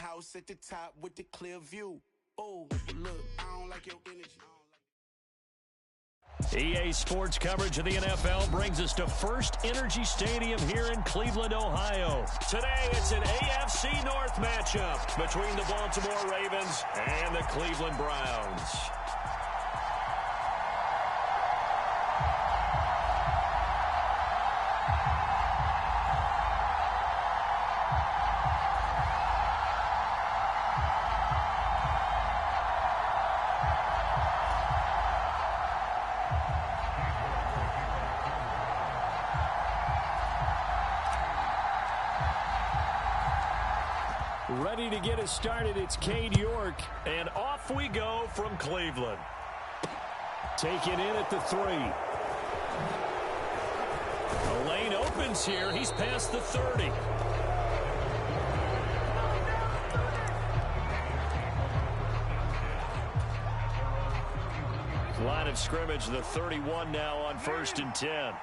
house at the top with the clear view. Oh, look, I don't like your energy. EA Sports coverage of the NFL brings us to First Energy Stadium here in Cleveland, Ohio. Today, it's an AFC North matchup between the Baltimore Ravens and the Cleveland Browns. Ready to get us started, it's Cade York, and off we go from Cleveland. Taken in at the 3. The lane opens here. He's past the 30. Line of scrimmage, the 31 now on 1st and 10.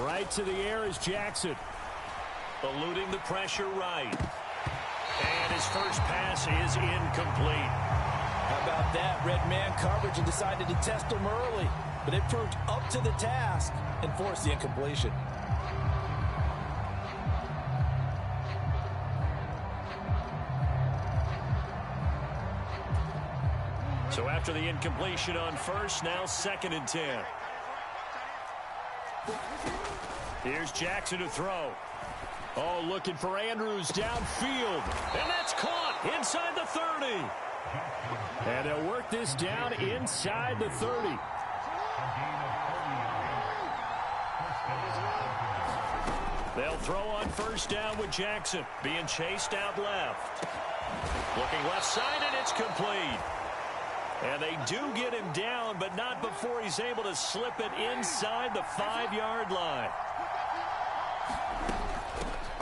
Right to the air is Jackson. Eluding the pressure right. And his first pass is incomplete. How about that? Red man coverage and decided to test him early. But it proved up to the task and forced the incompletion. So after the incompletion on 1st, now 2nd and 10. Here's Jackson to throw. Oh, looking for Andrews downfield. And that's caught inside the 30. And they'll work this down inside the 30. They'll throw on 1st down with Jackson. Being chased out left. Looking left side, and it's complete. And they do get him down, but not before he's able to slip it inside the 5-yard line.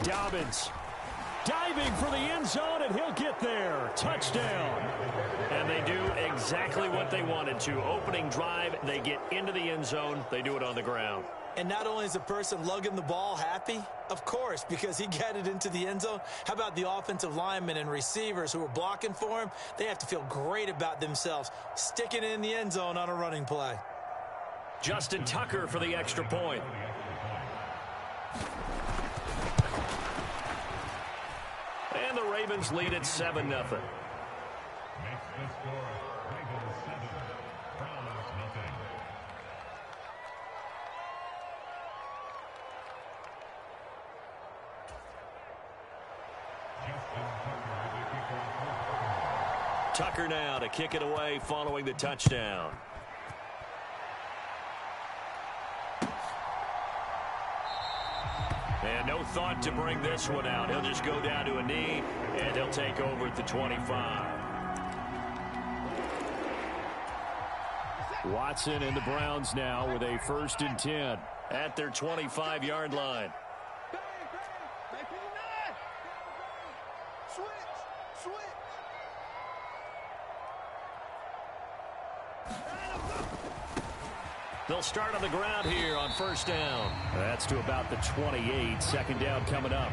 Dobbins diving for the end zone, and he'll get there. Touchdown. And they do exactly what they wanted to. Opening drive, they get into the end zone. They do it on the ground. And not only is the person lugging the ball happy, of course, because he got it into the end zone. How about the offensive linemen and receivers who are blocking for him? They have to feel great about themselves, sticking it in the end zone on a running play. Justin Tucker for the extra point. And the Ravens lead at 7-0. Tucker now to kick it away following the touchdown. And no thought to bring this one out. He'll just go down to a knee, and he'll take over at the 25. Watson and the Browns now with a 1st and 10 at their 25-yard line. They'll start on the ground here on 1st down. That's to about the 28. 2nd down coming up.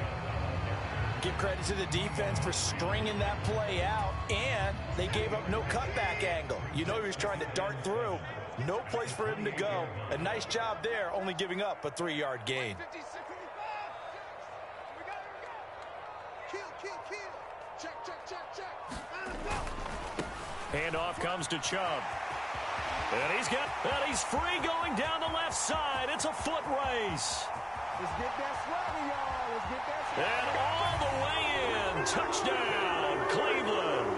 Give credit to the defense for stringing that play out, and they gave up no cutback angle. You know he was trying to dart through. No place for him to go. A nice job there, only giving up a 3-yard gain. Handoff comes to Chubb. And he's free going down the left side. It's a foot race. Let's get that swagger, y'all. Let's get that swagger. And all the way in. Touchdown, Cleveland.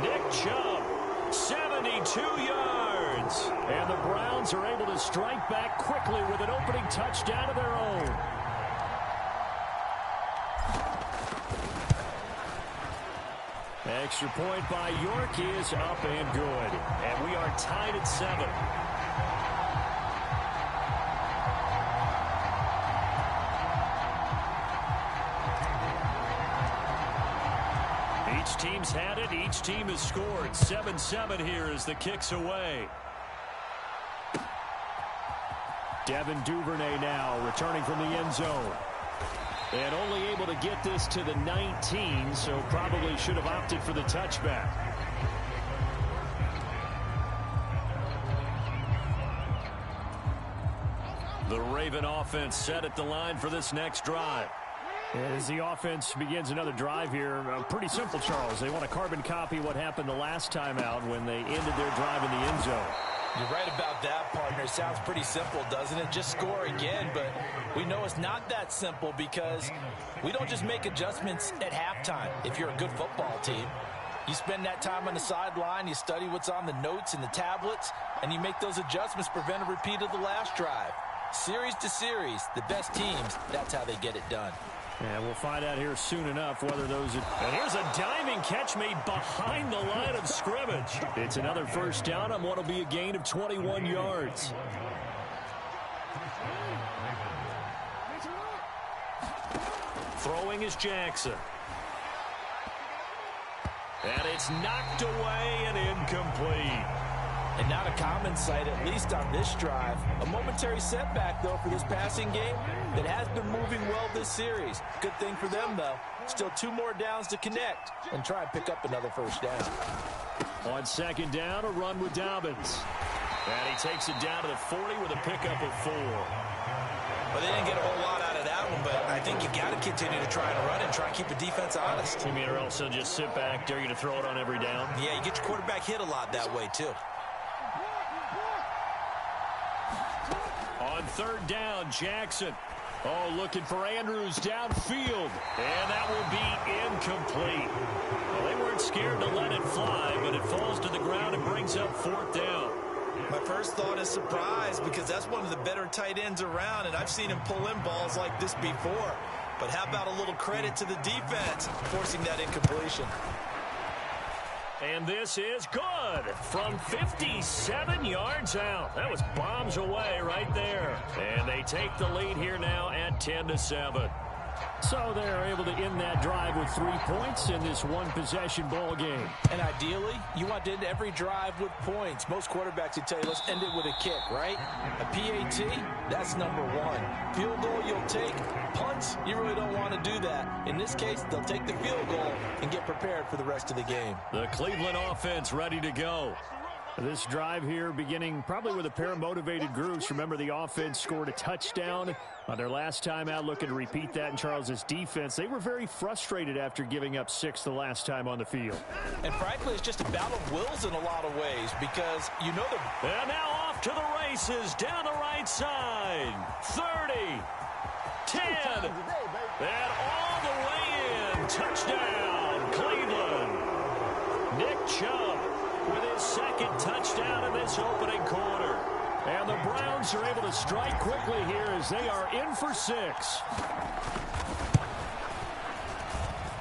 Nick Chubb, 72 yards. And the Browns are able to strike back quickly with an opening touchdown of their own. Extra point by York is up and good. And we are tied at 7. Each team's had it. Each team has scored. 7-7 here as the kick's away. Devin Duvernay now returning from the end zone. And only able to get this to the 19, so probably should have opted for the touchback. The Raven offense set at the line for this next drive. As the offense begins another drive here, pretty simple, Charles. They want to carbon copy what happened the last time out when they ended their drive in the end zone. You're right about that, partner. It sounds pretty simple, doesn't it? Just score again, but we know it's not that simple because we don't just make adjustments at halftime if you're a good football team. You spend that time on the sideline, you study what's on the notes and the tablets, and you make those adjustments, prevent a repeat of the last drive. Series to series, the best teams, that's how they get it done. And we'll find out here soon enough whether those... And here's a diving catch made behind the line of scrimmage. It's another first down on what will be a gain of 21 yards. Throwing is Jackson. And it's knocked away and incomplete. And not a common sight, at least on this drive. A momentary setback, though, for this passing game that has been moving well this series. Good thing for them, though. Still 2 more downs to connect and try and pick up another first down. On second down, a run with Dobbins. And he takes it down to the 40 with a pickup of 4. Well, they didn't get a whole lot out of that one, but I think you got to continue to try and run and try and keep the defense honest. You mean or else they'll just sit back, dare you to throw it on every down? Yeah, you get your quarterback hit a lot that way, too. On third down, Jackson. Oh, looking for Andrews downfield. And that will be incomplete. Well, they weren't scared to let it fly, but it falls to the ground and brings up 4th down. My first thought is surprise because that's one of the better tight ends around, and I've seen him pull in balls like this before. But how about a little credit to the defense forcing that incompletion? And this is good from 57 yards out. That was bombs away right there. And they take the lead here now at 10-7. So they're able to end that drive with 3 points in this one-possession ball game. And ideally, you want to end every drive with points. Most quarterbacks would tell you, let's end it with a kick, right? A PAT, that's number 1. Field goal you'll take. Punts, you really don't want to do that. In this case, they'll take the field goal and get prepared for the rest of the game. The Cleveland offense ready to go. This drive here beginning probably with a pair of motivated groups. Remember, the offense scored a touchdown on their last time out. Looking to repeat that in Charles's defense. They were very frustrated after giving up 6 the last time on the field. And frankly, it's just a battle of wills in a lot of ways because you know the... And now off to the races down the right side. 30, 10, and all the way in. Touchdown, Cleveland. Nick Chubb with his 2nd touchdown in this opening quarter. And the Browns are able to strike quickly here as they are in for 6.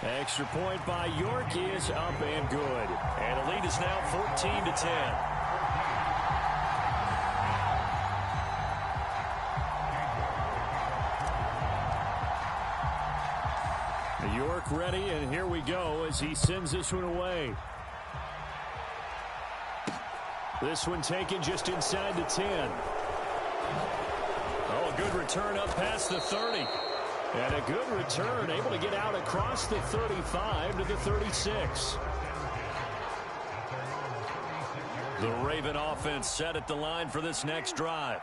Extra point by York is up and good. And the lead is now 14-10. York ready, and here we go as he sends this one away. This one taken just inside the 10. Oh, a good return up past the 30. And a good return, able to get out across the 35 to the 36. The Raven offense set at the line for this next drive.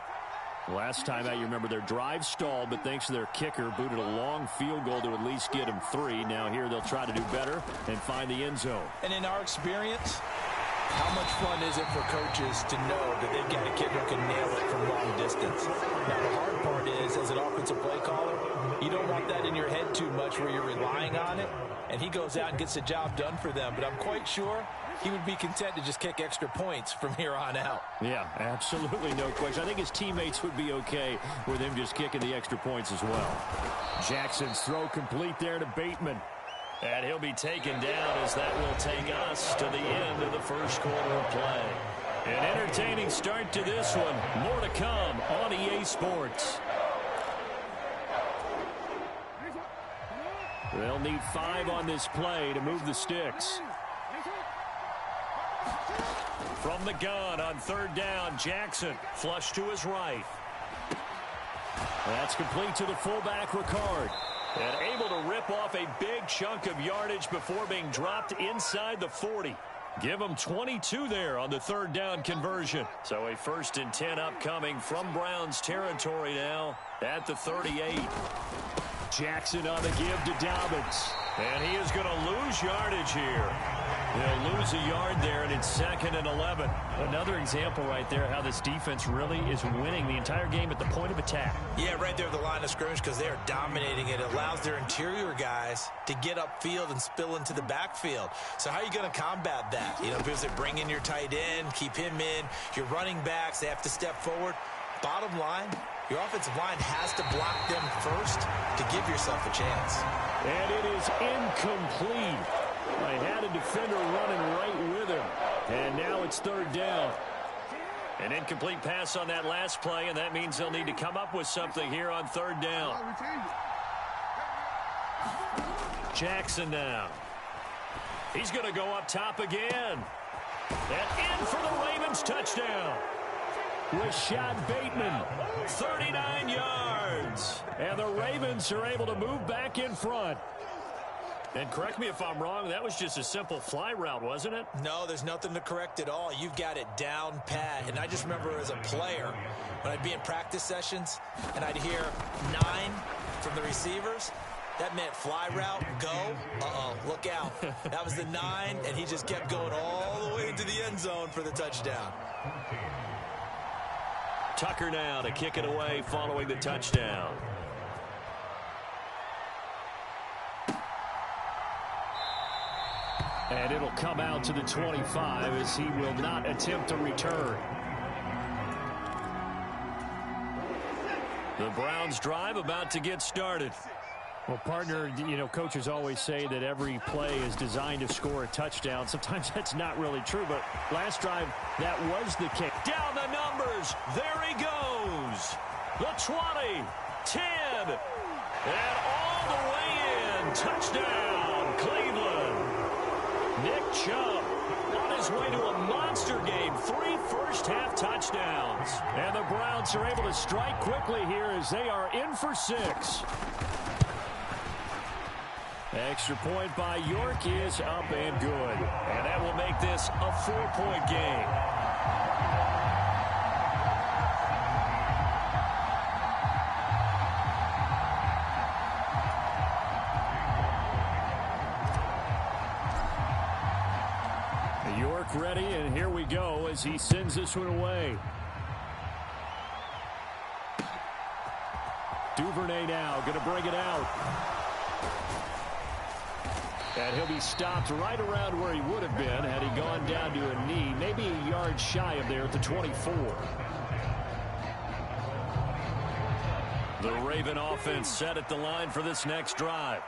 Last time out, you remember their drive stalled, but thanks to their kicker, booted a long field goal to at least get them 3. Now here they'll try to do better and find the end zone. And in our experience, how much fun is it for coaches to know that they've got a kicker who can nail it from long distance? Now, the hard part is, as an offensive play caller, you don't want that in your head too much where you're relying on it, and he goes out and gets the job done for them. But I'm quite sure he would be content to just kick extra points from here on out. Yeah, absolutely no question. I think his teammates would be okay with him just kicking the extra points as well. Jackson's throw complete there to Bateman. And he'll be taken down as that will take us to the end of the first quarter of play. An entertaining start to this one. More to come on EA Sports. They'll need 5 on this play to move the sticks. From the gun on third down, Jackson flush to his right. That's complete to the fullback, Ricard. And able to rip off a big chunk of yardage before being dropped inside the 40. Give them 22 there on the third down conversion. So a 1st and 10 upcoming from Browns territory now at the 38. Jackson on the give to Dobbins. And he is going to lose yardage here. They'll lose a yard there, and it's 2nd and 11. Another example right there how this defense really is winning the entire game at the point of attack. Yeah, right there at the line of scrimmage because they are dominating it. It allows their interior guys to get upfield and spill into the backfield. So how are you going to combat that? You know, because they bring in your tight end, keep him in. Your running backs, they have to step forward. Bottom line, your offensive line has to block them first to give yourself a chance. And it is incomplete. I had a defender running right with him. And now it's 3rd down. An incomplete pass on that last play, and that means they'll need to come up with something here on 3rd down. Jackson now. He's going to go up top again. And in for the Ravens touchdown. Rashad Bateman, 39 yards. And the Ravens are able to move back in front. And correct me if I'm wrong, that was just a simple fly route, wasn't it? No, there's nothing to correct at all. You've got it down pat. And I just remember as a player, when I'd be in practice sessions and I'd hear 9 from the receivers, that meant fly route, go. Uh-oh, look out. That was the 9, and he just kept going all the way into the end zone for the touchdown. Tucker now to kick it away following the touchdown. And it'll come out to the 25 as he will not attempt to return. The Browns drive about to get started. Well, partner, you know, coaches always say that every play is designed to score a touchdown. Sometimes that's not really true, but last drive, that was the kick. Down the numbers. There he goes. The 20, 10, and all the way in. Touchdown, Cleveland. Nick Chubb on his way to a monster game. 3 first-half touchdowns. And the Browns are able to strike quickly here as they are in for 6. Extra point by York is up and good. And that will make this a 4-point game. York ready, and here we go as he sends this one away. Duvernay now going to bring it out. And he'll be stopped right around where he would have been had he gone down to a knee, maybe a yard shy of there at the 24. The Raven offense set at the line for this next drive.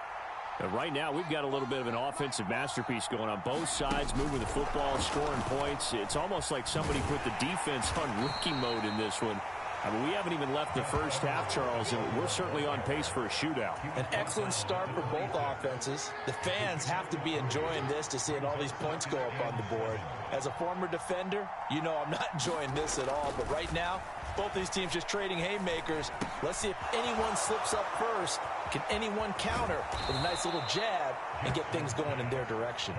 And right now, we've got a little bit of an offensive masterpiece going on both sides, moving the football, scoring points. It's almost like somebody put the defense on rookie mode in this one. I mean, we haven't even left the first half, Charles, and we're certainly on pace for a shootout. An excellent start for both offenses. The fans have to be enjoying this to seeing all these points go up on the board. As a former defender, you know I'm not enjoying this at all. But right now, both these teams just trading haymakers. Let's see if anyone slips up first. Can anyone counter with a nice little jab and get things going in their direction?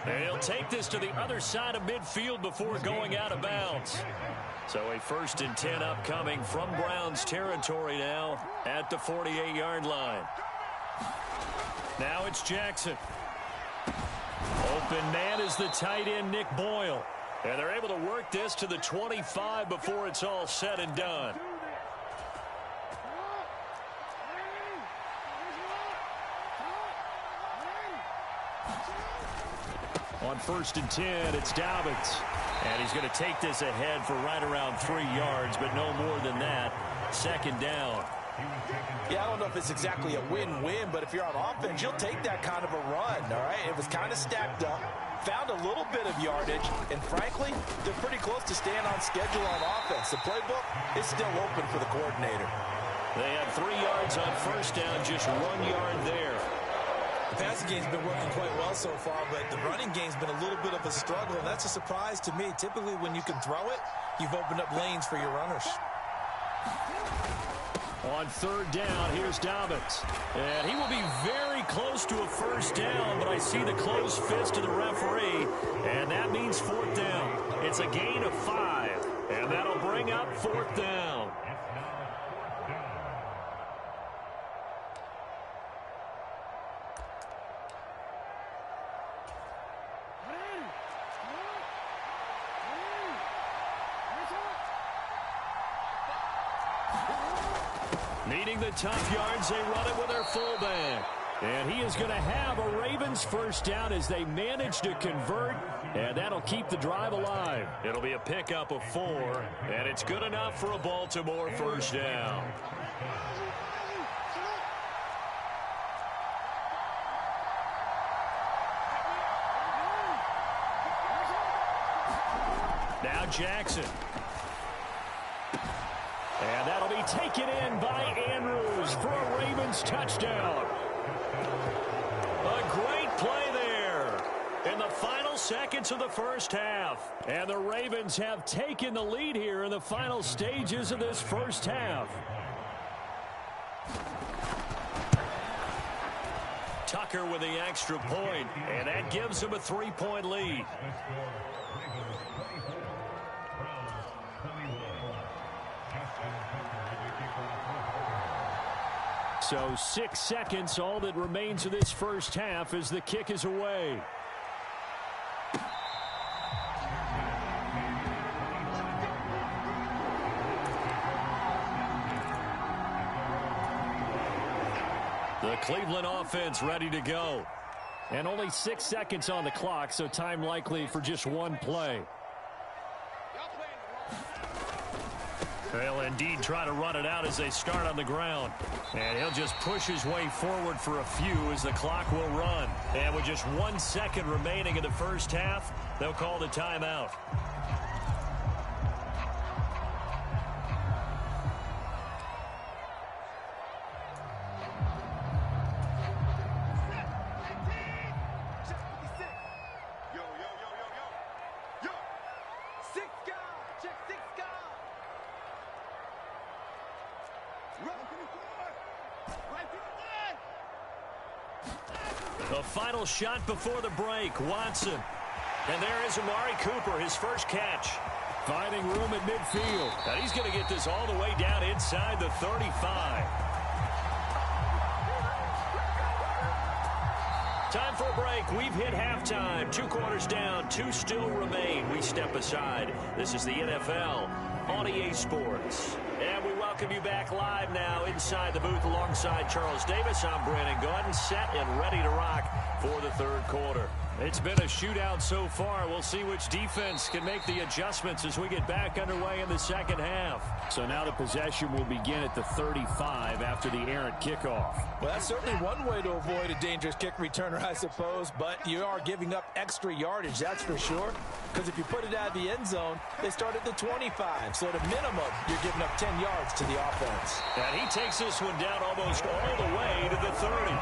They'll take this to the other side of midfield before going out of bounds. So a 1st and 10 upcoming from Browns territory now at the 48-yard line. Now it's Jackson. Open man is the tight end, Nick Boyle. And they're able to work this to the 25 before it's all said and done. On 1st and 10, it's Dobbins. And he's going to take this ahead for right around 3 yards, but no more than that. 2nd down. Yeah, I don't know if it's exactly a win-win, but if you're on offense, you'll take that kind of a run, all right? It was kind of stacked up, found a little bit of yardage, and frankly, they're pretty close to staying on schedule on offense. The playbook is still open for the coordinator. They had 3 yards on 1st down, just 1 yard there. The passing game's been working quite well so far, but the running game's been a little bit of a struggle, and that's a surprise to me. Typically, when you can throw it, you've opened up lanes for your runners. On third down, here's Dobbins. And he will be very close to a first down, but I see the closed fist of the referee, and that means fourth down. It's a gain of 5, and that'll bring up fourth down. Needing the tough yards, they run it with their fullback. And he is going to have a Ravens first down as they manage to convert, and that'll keep the drive alive. It'll be a pickup of 4, and it's good enough for a Baltimore first down. Now Jackson. And that'll be taken in by Andrews for a Ravens touchdown. A great play there in the final seconds of the first half. And the Ravens have taken the lead here in the final stages of this first half. Tucker with the extra point, and that gives them a 3-point lead. So 6 seconds, all that remains of this first half as the kick is away. The Cleveland offense ready to go. And only 6 seconds on the clock, so time likely for just one play. They'll indeed try to run it out as they start on the ground. And he'll just push his way forward for a few as the clock will run. And with just 1 second remaining in the first half, they'll call the timeout. The final shot before the break, Watson. And there is Amari Cooper, his first catch. Finding room at midfield. And he's going to get this all the way down inside the 35. Time for a break. We've hit halftime. 2 quarters down, 2 still remain. We step aside. This is the NFL on EA Sports. And we welcome you back live now inside the booth alongside Charles Davis. I'm Brandon Gordon, set and ready to rock for the third quarter. It's been a shootout so far. We'll see which defense can make the adjustments as we get back underway in the second half. So now the possession will begin at the 35 after the errant kickoff. Well, that's certainly one way to avoid a dangerous kick returner, I suppose, but you are giving up extra yardage, that's for sure. Because if you put it out of the end zone, they start at the 25. So at a minimum, you're giving up 10 yards to the offense. And he takes this one down almost all the way to the 30.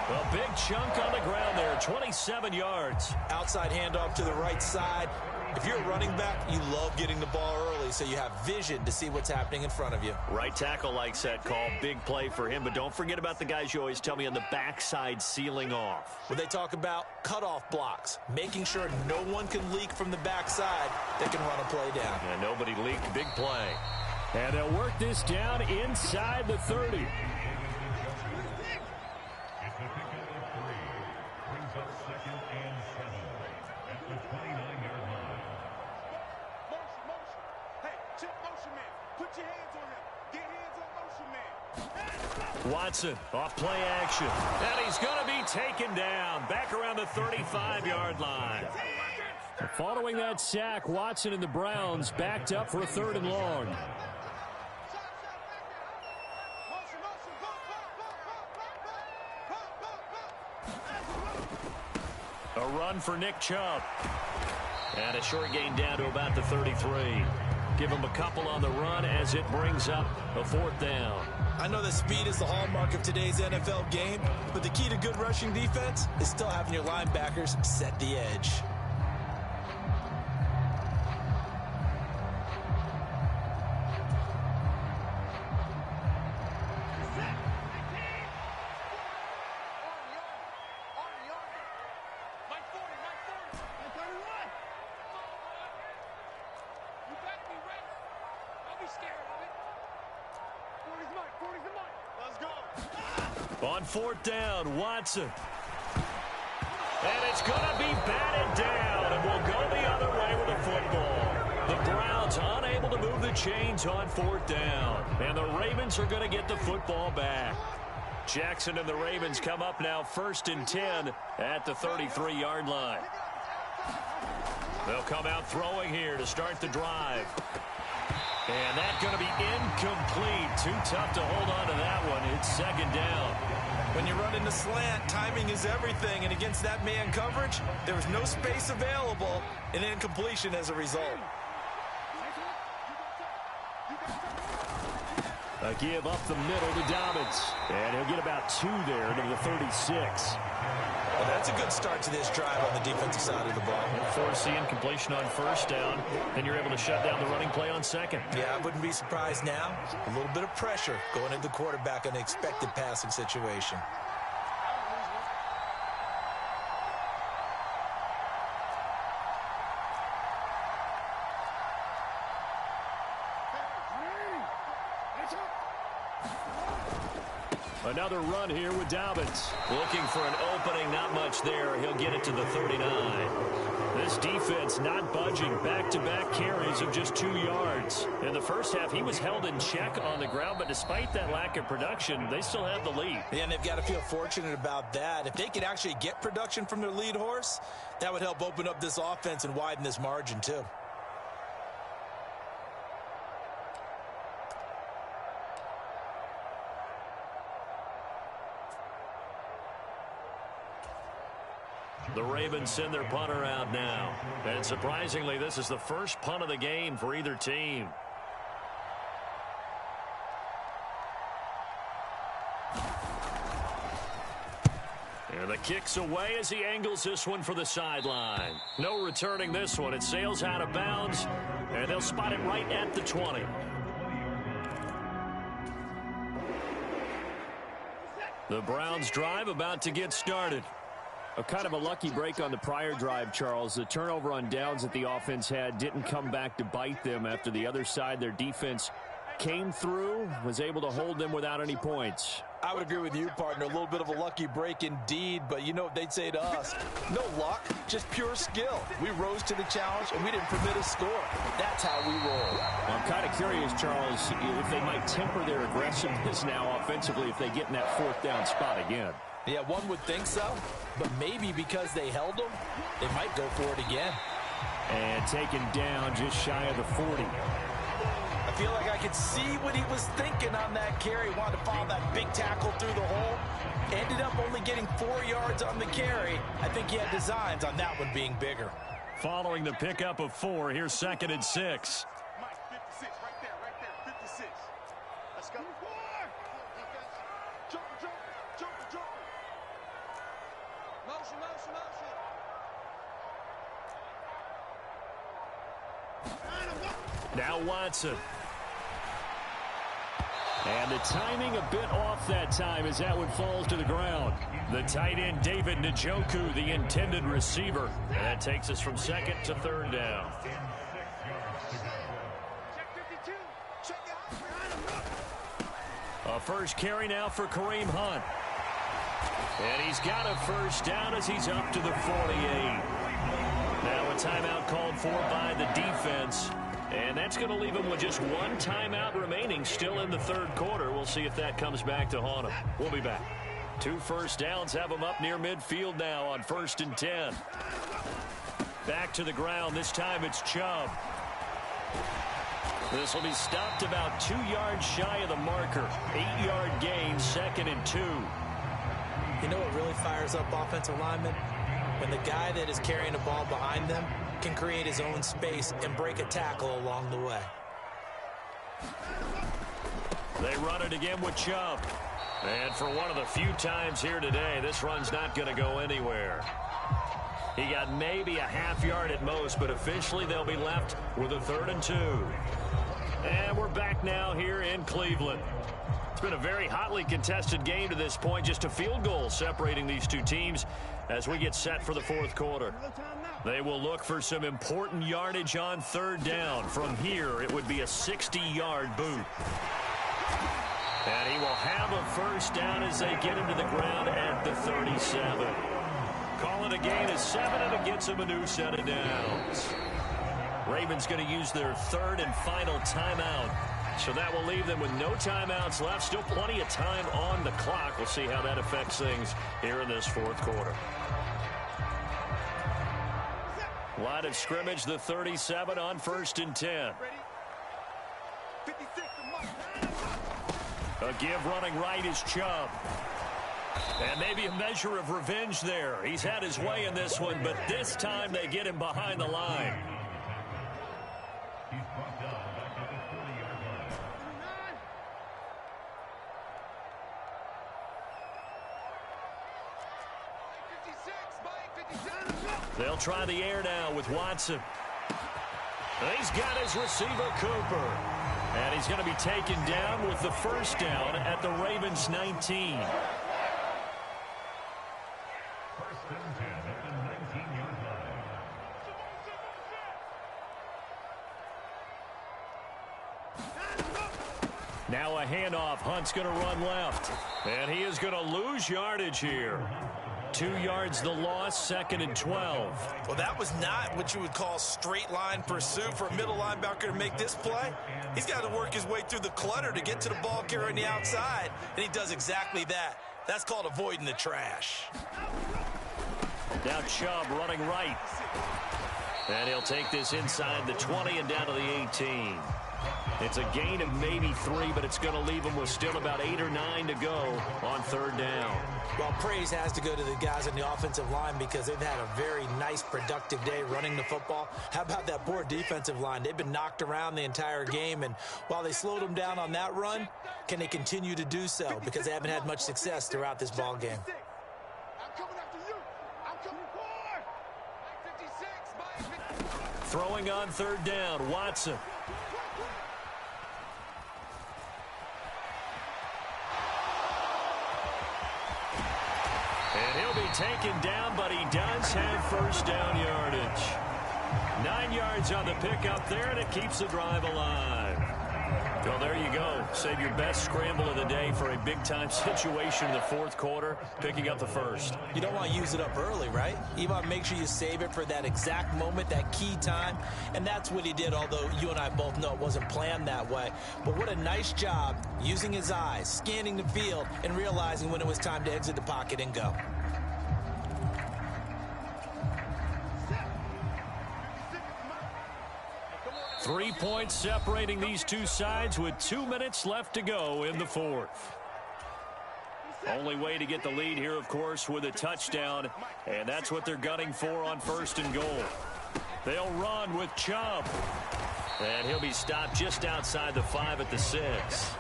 A big chunk on the ground there, 27 yards. Outside handoff to the right side. If you're a running back, you love getting the ball early so you have vision to see what's happening in front of you. Right tackle likes that call. Big play for him, but don't forget about the guys you always tell me on the backside sealing off. When they talk about cutoff blocks, making sure no one can leak from the backside, they can run a play down. Yeah, nobody leaked. Big play. And they'll work this down inside the 30. Watson off play action. And he's going to be taken down back around the 35-yard line. Following that sack, Watson and the Browns backed up for a 3rd and long. A run for Nick Chubb. And a short gain down to about the 33. Give him a couple on the run as it brings up a 4th down. I know that speed is the hallmark of today's NFL game, but the key to good rushing defense is still having your linebackers set the edge. On fourth down, Watson. And it's going to be batted down, and we'll go the other way with the football. The Browns unable to move the chains on fourth down, and the Ravens are going to get the football back. Jackson and the Ravens come up now 1st and 10 at the 33-yard line. They'll come out throwing here to start the drive. And that's going to be incomplete. Too tough to hold on to that one. It's 2nd down. When you run in the slant, timing is everything. And against that man coverage, there was no space available, and incompletion as a result. A give up the middle to Dobbins. And he'll get about 2 there to the 36. Well, that's a good start to this drive on the defensive side of the ball. Force the incompletion on 1st down. Then you're able to shut down the running play on 2nd. Yeah, I wouldn't be surprised now. A little bit of pressure going into the quarterback on the expected passing situation. Another run here with Dobbins. Looking for an opening, not much there. He'll get it to the 39. This defense not budging. Back-to-back carries of just 2 yards. In the first half, he was held in check on the ground, but despite that lack of production, they still have the lead. Yeah, and they've got to feel fortunate about that. If they could actually get production from their lead horse, that would help open up this offense and widen this margin, too. The Ravens send their punter out now. And surprisingly, this is the first punt of the game for either team. And the kick's away as he angles this one for the sideline. No returning this one. It sails out of bounds, and they'll spot it right at the 20. The Browns drive about to get started. A kind of a lucky break on the prior drive, Charles. The turnover on downs that the offense had didn't come back to bite them after the other side. Their defense came through, was able to hold them without any points. I would agree with you, partner. A little bit of a lucky break indeed, but you know what they'd say to us? No luck, just pure skill. We rose to the challenge, and we didn't permit a score. That's how we roll. Well, I'm kind of curious, Charles, if they might temper their aggressiveness now offensively if they get in that 4th down spot again. Yeah, one would think so, but maybe because they held them, they might go for it again. And taken down just shy of the 40. I feel like I could see what he was thinking on that carry. Wanted to follow that big tackle through the hole. Ended up only getting 4 yards on the carry. I think he had designs on that one being bigger. Following the pickup of 4, here's 2nd and 6. Mike, 56, right there, 56. Let's go. Jump. Motion. Now Watson. And the timing a bit off that time as that one falls to the ground. The tight end, David Njoku, the intended receiver. And that takes us from 2nd to 3rd down. A first carry now for Kareem Hunt. And he's got a first down as he's up to the 48. Now a timeout called for by the defense. And that's going to leave him with just 1 timeout remaining still in the 3rd quarter. We'll see if that comes back to haunt him. We'll be back. 2 first downs have him up near midfield now on 1st and 10. Back to the ground. This time it's Chubb. This will be stopped about 2 yards shy of the marker. 8-yard gain, 2nd and 2. You know what really fires up offensive linemen? When the guy that is carrying the ball behind them can create his own space and break a tackle along the way. They run it again with Chubb. And for one of the few times here today, this run's not going to go anywhere. He got maybe a half yard at most, but officially they'll be left with a 3rd and 2. And we're back now here in Cleveland. It's been a very hotly contested game to this point. Just a field goal separating these two teams as we get set for the fourth quarter. They will look for some important yardage on third down. From here, it would be a 60-yard boot. And he will have a first down as they get him to the ground at the 37. Calling a gain of 7, and it gets him a new set of downs. Ravens going to use their third and final timeout. So that will leave them with no timeouts left. Still plenty of time on the clock. We'll see how that affects things here in this fourth quarter. Line of scrimmage, the 37 on 1st and 10. A give running right is Chubb. And maybe a measure of revenge there. He's had his way in this one, but this time they get him behind the line. They'll try the air now with Watson. He's got his receiver, Cooper. And he's going to be taken down with the first down at the Ravens 19. Now a handoff. Hunt's going to run left. And he is going to lose yardage here. 2 yards the loss, 2nd and 12. Well, that was not what you would call straight line pursuit for a middle linebacker to make this play. He's got to work his way through the clutter to get to the ball carrier on the outside, and he does exactly that. That's called avoiding the trash. Now Chubb running right. And he'll take this inside the 20 and down to the 18. It's a gain of maybe 3, but it's going to leave them with still about 8 or 9 to go on third down. Well, praise has to go to the guys on the offensive line because they've had a very nice, productive day running the football. How about that poor defensive line? They've been knocked around the entire game, and while they slowed them down on that run, can they continue to do so? Because they haven't had much success throughout this ball game. Throwing on third down, Watson. And he'll be taken down, but he does have first down yardage. 9 yards on the pickup there, and it keeps the drive alive. Well, there you go. Save your best scramble of the day for a big-time situation in the fourth quarter, picking up the first. You don't want to use it up early, right? You want to make sure you save it for that exact moment, that key time, and that's what he did, although you and I both know it wasn't planned that way. But what a nice job using his eyes, scanning the field, and realizing when it was time to exit the pocket and go. Three points separating these two sides with 2 minutes left to go in the fourth. Only way to get the lead here, of course, with a touchdown, and that's what they're gunning for on first and goal. They'll run with Chubb, and he'll be stopped just outside the 5 at the 6.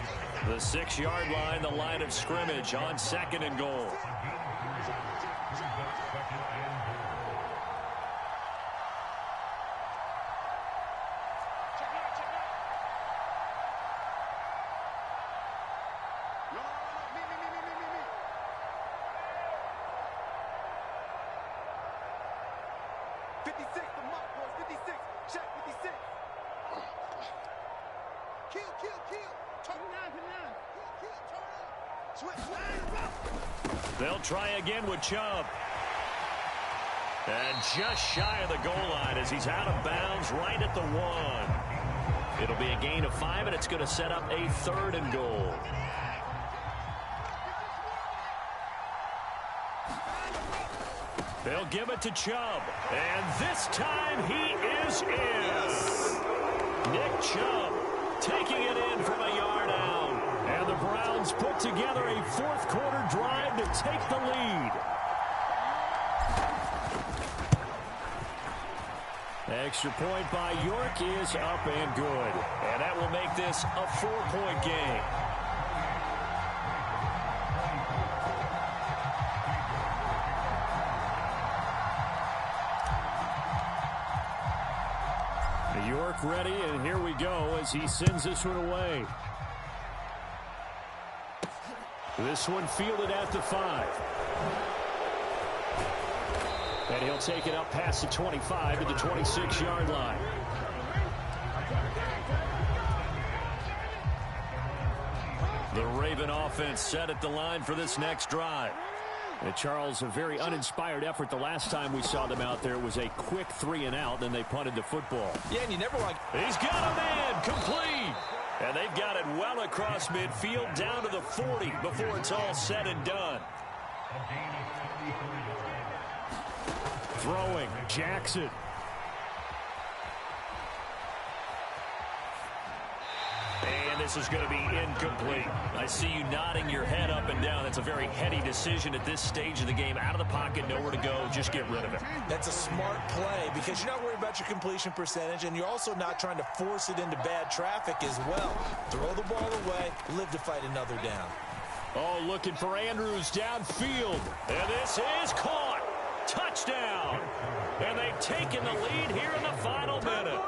The 6-yard line, the line of scrimmage on second and goal. They'll try again with Chubb. And just shy of the goal line as he's out of bounds right at the 1. It'll be a gain of 5, and it's going to set up a 3rd and goal. They'll give it to Chubb. And this time he is in. Nick Chubb taking it in from a yard out. And the Browns put together a fourth quarter drive to take the lead. Extra point by York is up and good. And that will make this a 4-point game. York ready, and here we go as he sends this one away. This one fielded at the 5. And he'll take it up past the 25 to the 26-yard line. The Raven offense set at the line for this next drive. And Charles, a very uninspired effort the last time we saw them out there. It was a quick 3-and-out, then they punted the football. Yeah, and you never like... He's got a man, complete. And they've got it well across midfield down to the 40 before it's all said and done. Throwing, Jackson. And this is going to be incomplete. I see you nodding your head up and down. That's a very heady decision at this stage of the game. Out of the pocket, nowhere to go. Just get rid of it. That's a smart play because you're not worried about your completion percentage, and you're also not trying to force it into bad traffic as well. Throw the ball away, live to fight another down. Oh, looking for Andrews downfield. And this is caught. Touchdown. And they've taken the lead here in the final minute.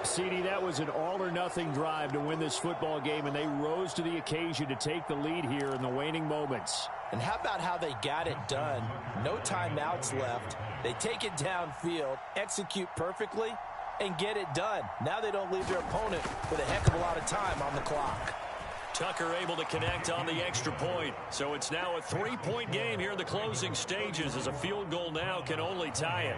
CD, that was an all-or-nothing drive to win this football game, and they rose to the occasion to take the lead here in the waning moments. And how about how they got it done? No timeouts left. They take it downfield, execute perfectly, and get it done. Now they don't leave their opponent with a heck of a lot of time on the clock. Tucker able to connect on the extra point. So it's now a 3-point game here in the closing stages, as a field goal now can only tie it.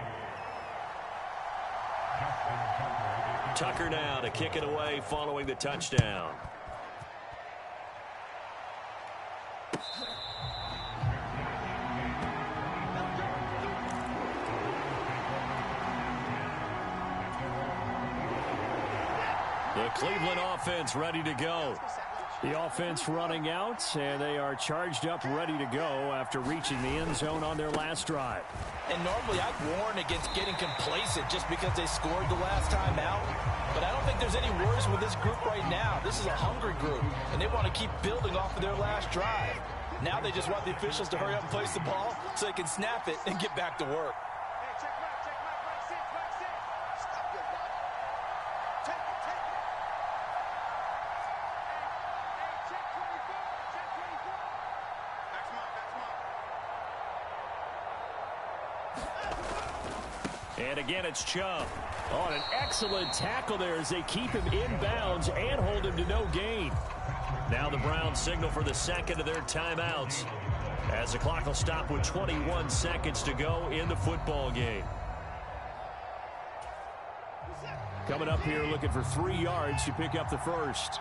Tucker now to kick it away following the touchdown. The Cleveland offense ready to go. The offense running out, and they are charged up, ready to go after reaching the end zone on their last drive. And normally I'd warn against getting complacent just because they scored the last time out. But I don't think there's any worries with this group right now. This is a hungry group, and they want to keep building off of their last drive. Now they just want the officials to hurry up and place the ball so they can snap it and get back to work. And again, it's Chubb. Oh, an excellent tackle there as they keep him in bounds and hold him to no gain. Now the Browns signal for the second of their timeouts, as the clock will stop with 21 seconds to go in the football game. Coming up here looking for 3 yards to pick up the first.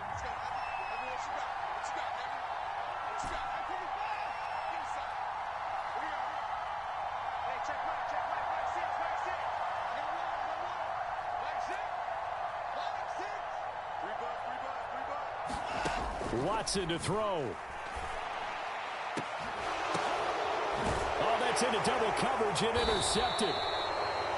Watson to throw. Oh, that's into double coverage and intercepted.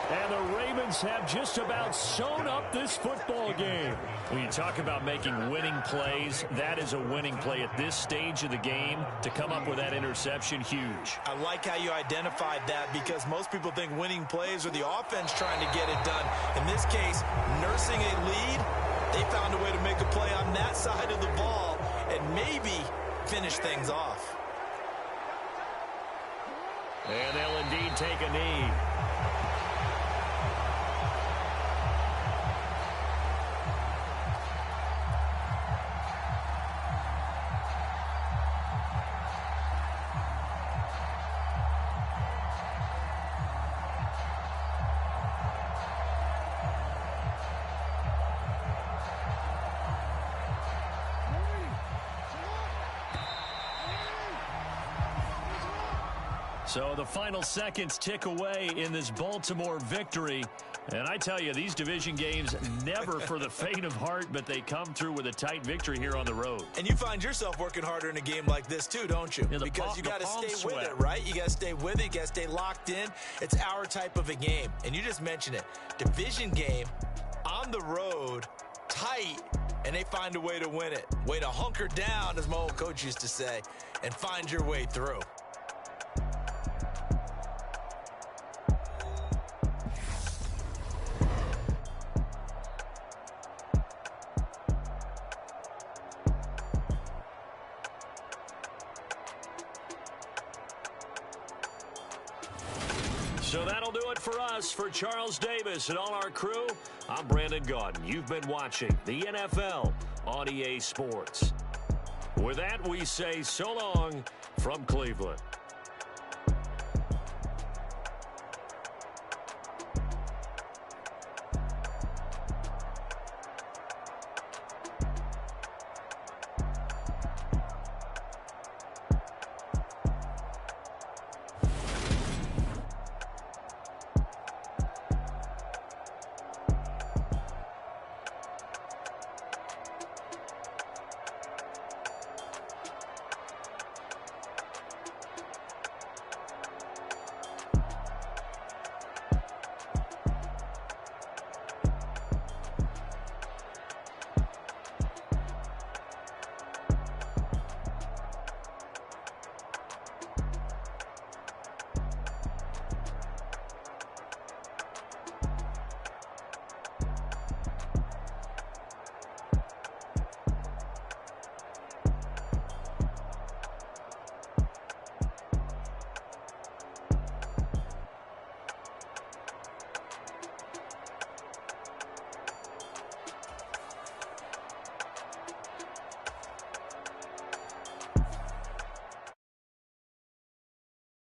And the Ravens have just about sewn up this football game. When you talk about making winning plays, that is a winning play at this stage of the game. To come up with that interception, huge. I like how you identified that, because most people think winning plays are the offense trying to get it done. In this case, nursing a lead, they found a way to make a play on that side of the ball and maybe finish things off. And they'll indeed take a knee. So the final seconds tick away in this Baltimore victory. And I tell you, these division games never for the faint of heart, but they come through with a tight victory here on the road. And you find yourself working harder in a game like this too, don't you? Yeah, because you got to stay with it, right? You got to stay with it. You got to stay locked in. It's our type of a game. And you just mentioned it. Division game, on the road, tight, and they find a way to win it. Way to hunker down, as my old coach used to say, and find your way through. So that'll do it for us. For Charles Davis and all our crew, I'm Brandon Gaudin. You've been watching the NFL on EA Sports. With that, we say so long from Cleveland.